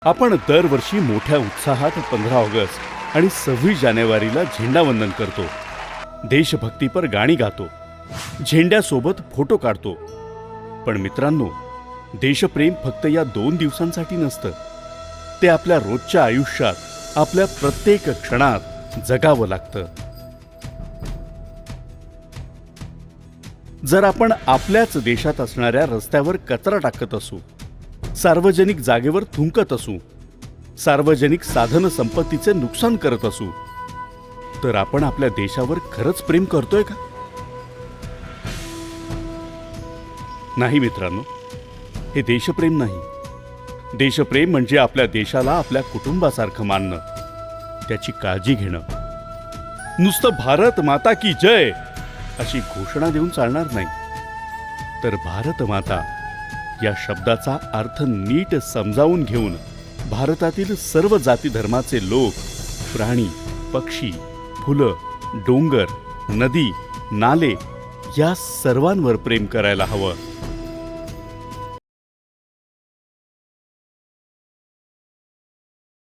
आपण दरवर्षी मोठ्या उत्साहात 15 ऑगस्ट आणि 26 जानेवारीला झेंडावंदन करतो. देशभक्तीपर गाणी गातो, झेंड्यासोबत फोटो काढतो. पण मित्रांनो, देशप्रेम फक्त या 2 दिवसांसाठी नसतं. ते आपल्या रोजच्या आयुष्यात, आपल्या प्रत्येक क्षणात जगावं लागतं. जर आपण आपल्याच देशात असणाऱ्या रस्त्यावर कचरा टाकत असू, सार्वजनिक जागेवर थुंकत असू, सार्वजनिक साधन संपत्तीचे नुकसान करत असू, तर आपण आपल्या देशावर खरंच प्रेम करतोय का? नाही मित्रांनो, हे देशप्रेम नाही. देशप्रेम म्हणजे आपल्या देशाला आपल्या कुटुंबासारखं मानणं, त्याची काळजी घेणं. नुसतं भारत माता की जय अशी घोषणा देऊन चालणार नाही, तर भारत माता या शब्दाचा अर्थ नीट समजावून घेऊन भारतातील सर्व जाती धर्माचे लोक, प्राणी, पक्षी, फुलं, डोंगर, नदी, नाले या सर्वांवर प्रेम करायला हवं.